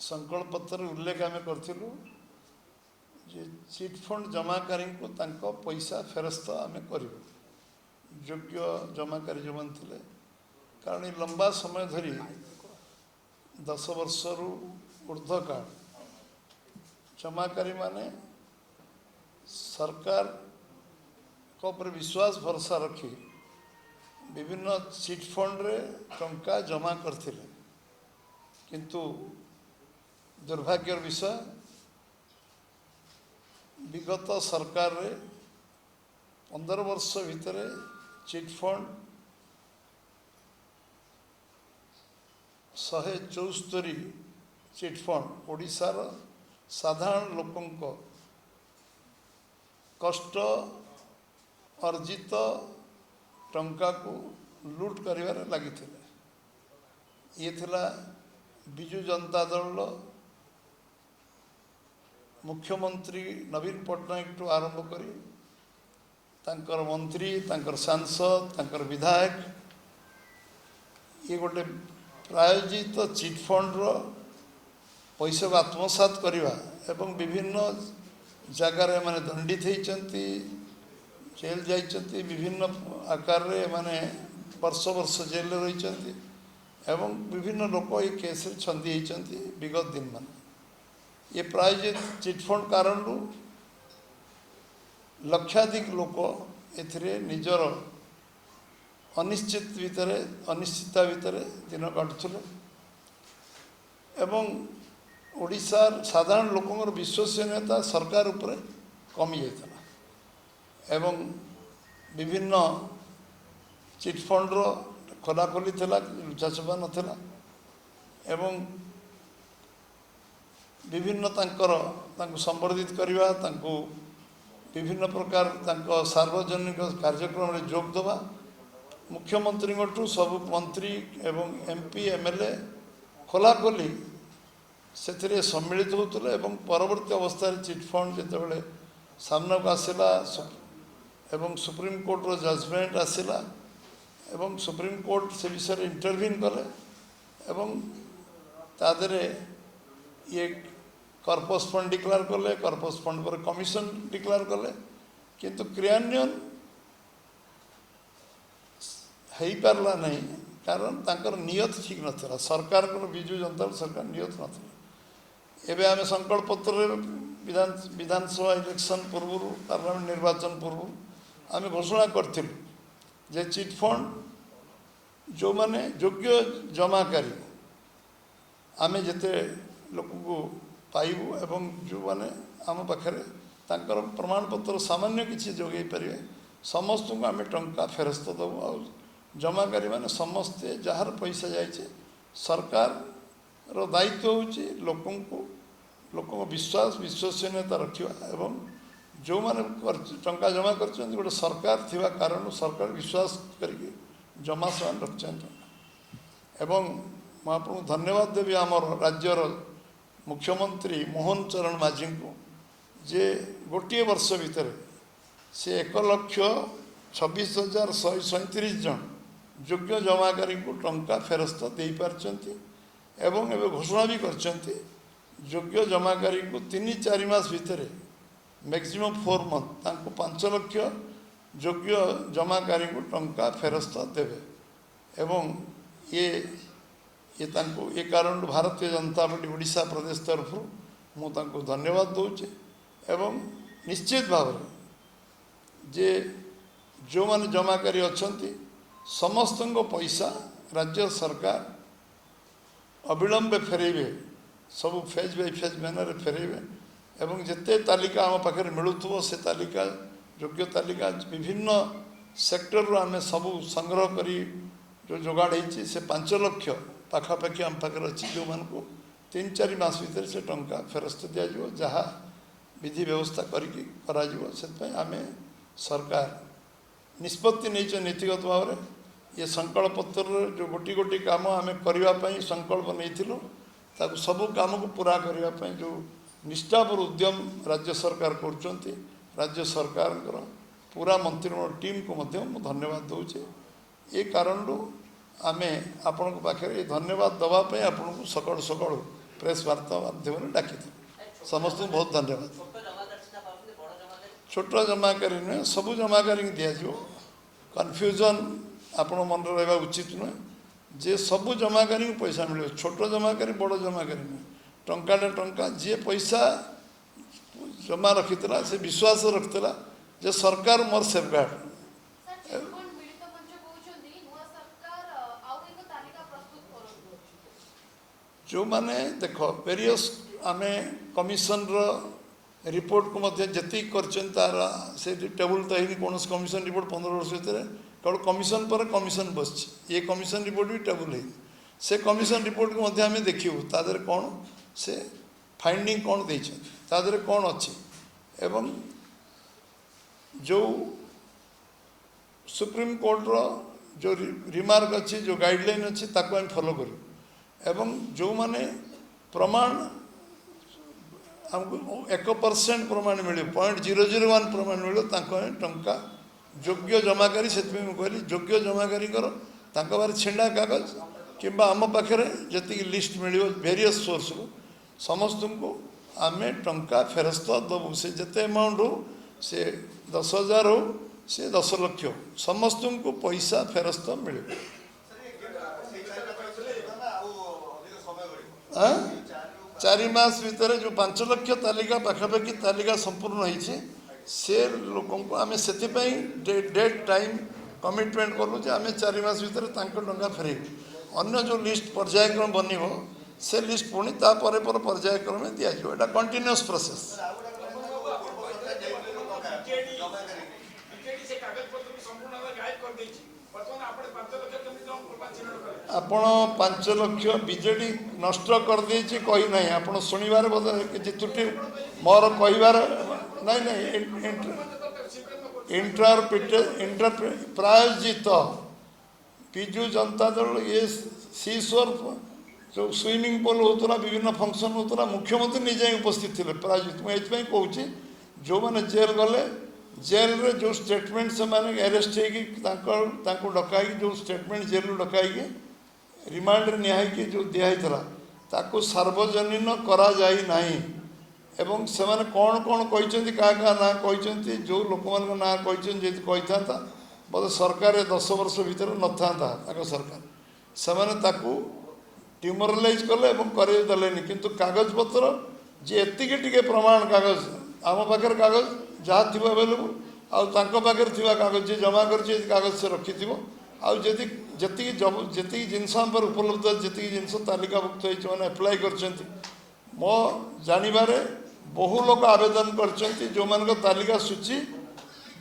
संकल्प पत्र उल्लेख आम करूँ जे चिटफंड जमाकारी को तांको पैसा फेरस्त आम कर योग्य जमाकारी जो मान थे कारण लंबा समय धरी 10 वर्ष रु ऊर्ध्व काल जमाकारी माने सरकार को पर विश्वास भरोसा रखी विभिन्न चिटफंड रे टंका जमा करते किंतु दुर्भाग्यर विषय विगत सरकार रे 15 वर्ष भितर चिटफंड 174 चिटफंड ओडिशार साधारण लोकंक कष्ट अर्जित टंका को लूट करिवारे लगी ये थिला बिजु जनता दल मुख्यमंत्री नवीन पट्टनायक टू आरंभ करी तांकर मंत्री तांकर सांसद तांकर विधायक ये गोटे प्रायोजित चिटफंड रो पैसा को आत्मसात करवा एवं विभिन्न जगार माने दंडित होती जेल जाइछन्ति विभिन्न आकार रे माने वर्ष वर्ष जेल रही एवं विभिन्न लोक ये केस छंदी होती विगत दिन मान ये प्रायोजित चिटफंड कारण लक्षाधिक लोक एथिरे निजर अनिश्चितता भितर दिन काटुले एवं ओडिशार साधारण लोकंर विश्वसनीयता सरकार उपरे कमी जाता एवं विभिन्न चिटफंड रो खोलाखोली थिला लुचाछपा नथिला एवं विभिन्न तांको संवर्धित करवा तांको विभिन्न प्रकार तांको सार्वजनिक कार्यक्रम रे जोग दवा मुख्यमंत्री सब मंत्री एवं एमपी एमएलए खोलाखोली से सम्मिलित होते एवं परवर्ती अवस्था चिटफंड जिते सामना को आसला एवं सुप्रीम कोर्ट रो जजमेंट आसला एवं सुप्रीम कोर्ट से विषय इंटरव्यून कले एवं तादरे ये कर्पस फंड डिक्लेयर कले कर्पस फंड पर कमिशन डिक्लेयर कले किंतु क्रियान्वयन हो पारला नहीं कारण तांकर नियत ठीक नथिला सरकार को बिजु जनता सरकार नियत नथिला एबे आमे संकल्प पत्र विधानसभा इलेक्शन पूर्व पार्लियामेंट निर्वाचन पूर्व आमे घोषणा करथिलु जे चिटफंड जो माने योग्य जमाकारी आमे जते लोक को पाइबू एवं जो माने आम पाखे तांकर प्रमाण पत्र सामान्य किसी जोगे पारे समस्त को आम टंका फेरस्त दबू आ जमाकारी माने समस्ते जार पैसा जाइए सरकार रो दायित्व होची लोक विश्वास विश्वसनीयता रखा एवं जो माने टंका जमा कर गोटे सरकार थिबा कारण सरकार विश्वास करके जमा सान रखछन एवं मैं आपको धन्यवाद देवी आमर राज्यर मुख्यमंत्री मोहन चरण माझी को जे गोटे वर्ष भितर से 1,26,137 जन योग्य जमाकारी को टंका फेरस्त दे पारछंती एवं एवं घोषणा भी करछंती योग्य जमाकारी को 3-4 मास भितर मैक्सिमम 4 मंथ तांको 5 लाख योग्य जमाकारी को टंका फेरस्त देवे एवं ये तांको ये कारण भारतीय जनता पार्टी ओडिशा प्रदेश तरफ मुझे धन्यवाद दूचे एवं निश्चित भाव जे जो माने जमाकारी अच्छी समस्त पैसा राज्य सरकार अविलंबे फेरेबे सब फेज बाय फेज मैनर फेरेबे एवं जिते तालिका आम पाखे मिलूथो से तालिका योग्य तालिका विभिन्न सेक्टर रो आमे सब संग्रह करी जो जोगाड़ होती से 5 लाख पाखापाखि आम पाखे अच्छी जो मान को 3-4 मास भितर से टंका फेरस्त दिज्व जहाँ विधि व्यवस्था करें आमे सरकार निष्पत्ति नहीं नीतिगत भाव में ये संकल्प पत्र जो गोटी गोटी काम आम करने संकल्प नहीं ताकू सबू काम को पूरा करने जो निष्ठापर उद्यम राज्य सरकार कर राज्य सरकार पूरा मंत्रिमंडल टीम को मध्य धन्यवाद दूचे ये कारण आमे आपण पाखे धन्यवाद दवापाई आपण को सकाळु सकाळु प्रेस वार्ता माध्यम डाकी समस्त बहुत धन्यवाद। छोट जमाकारी नुहे सबू जमाकारी दिज्व कन्फ्यूजन आपण मन रहा उचित नुहे जे सबू जमाकारी पैसा मिले छोट जमाकारी बड़ जमाकारी नुहे टंकाटे टंका जी पैसा जमा रखीला से विश्वास रखीला जे सरकार मोर सेफगार्ड जो माने देख वेरियस आमे कमिशन रिपोर्ट को मध्य जी कर टेबुल तो है कौन कमिशन रिपोर्ट 15 वर्ष भितर केवल कमिशन पर कमिशन बस ये कमिशन रिपोर्ट भी टेबुल है से कमिशन रिपोर्ट को मध्य आम देखू तादर कौन से फाइंडिंग कौन देर कौन अच्छी एवं जो सुप्रीम कोर्ट रो जो रिमार्क अच्छी जो गाइडलाइन अच्छी ताको हम फॉलो करूँ एवं जो माने प्रमाण हमको 1% प्रमाण मिले 0.001 प्रमाण मिले टंका योग्य जमाकारी से कहली योग्य जमाकारी बारे छेड़ा कागज कि आम पाखे जी लिस्ट मिल वेरियस सोर्स को समस्त को आम टंका फेरस्त दबू से जिते अमाउंट हो से 10,000 हो से 10 लाख हो समस्त को पैसा फेरस्त मिले। 4 मास भितर जो 5 लाख तालिका पाखापाखि तालिका संपूर्ण होती से लोक आम से डेट टाइम कमिटमेंट करूँ आम 4 मास भितर टंका फेर अन्य जो लिस्ट पर्यायक्रम बन से लिस्ट पुणी तापर पर्यायक्रम दिज्व एटा कंटिन्यूअस प्रोसेस। आपण 5 लाख बीजेडी नष्ट कर देछि कही नहीं आपण सुनिबार कि त्रुटि मोर कहिबार नहीं नहीं प्रायोजित विजु जनता दल ये सीश्वर जो स्विमिंग पूल होता विभिन्न फंक्शन होता मुख्यमंत्री निजे उपस्थित थे प्रायोजित मुझे कहूँ जो मैंने जेल गले जेल रे जो स्टेटमेंट से माने अरेस्ट हो डकाई जो स्टेटमेंट जेल डकाई रिमांड निहाई जो दिखाई ताको सार्वजनीन करा जाई नहीं एवं से माने कौन कौन कहते क्या ना कहते जो लोक मान ना कहते था बोले सरकार 10 वर्ष भितर न था सरकार से माने ताकू डिमोरालाइज कले करदेले किंतु कागज पत्र जी एति प्रमाण कागज आम पाखे कागज जहाँ थी अवेलेबल आगे कागज जी जमा कर कागज से रखी थी जी जिनस पर उपलब्ध जी जिनस तालिकाभुक्त होने एप्लाय कर मो जानवे बहु लोग आवेदन कर जो मान तालिका सूची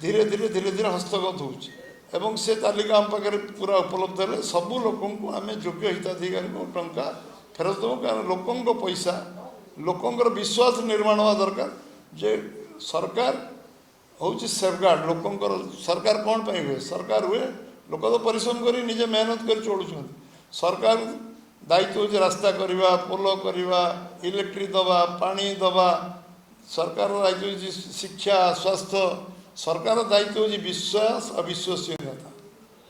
धीरे धीरे धीरे धीरे हस्तगत हो से तालिका आम पाखे पूरा उपलब्ध है सबू लोक आम योग्य हिताधिकारी को टंका फेरत देव कारण लोकों पैसा लोकों विश्वास निर्माण हवा दरकार जे सरकार हूँ सेफगार्ड लोकों सरकार कौन पर हुए सरकार हुए लोक तो परिश्रम कर निजे मेहनत कर चलुं सरकार दायित्व हो रास्ता करवा पोल करवा इलेक्ट्रिक दवा पानी दवा सरकार दायित्व हो शिक्षा स्वास्थ्य सरकार दायित्व हो विश्वास अविश्वसनीयता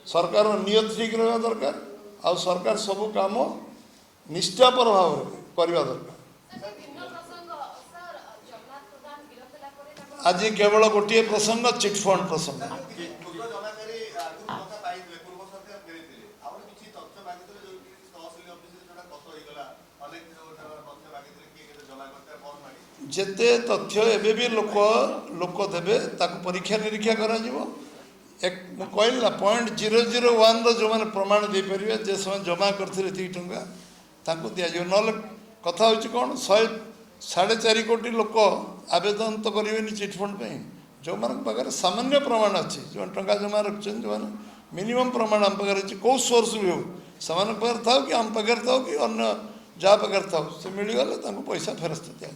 सरकार नियत ठीक रहा दरकार आ सरकार सबू काम निष्ठापर भाव करवा दरकार। आज केवल गोटे प्रसंग चिटफंड प्रसंग जेते तथ्य एबे भी लोक लोक देवे ताको परीक्षा निरीक्षा करा जीवो एक कहल ना 0.001 जो मैंने प्रमाण दे परिवे जे समय जमा करथिले ती टंका ताको दिया जो न कथा होची कोन 4.5 कोटी लोक आवेदन तो करेंगे चिटफंड पे जो मान पाखे सामान्य प्रमाण अच्छी जो टंका जमा रखते जो मैंने मिनिमम प्रमाण आम पाखे अच्छी कौ सोर्स भी हो से पाखे था कि आम पाखे था कि अन्य जहाँ पाखे था से मिलगले पैसा फेरस्त दिया।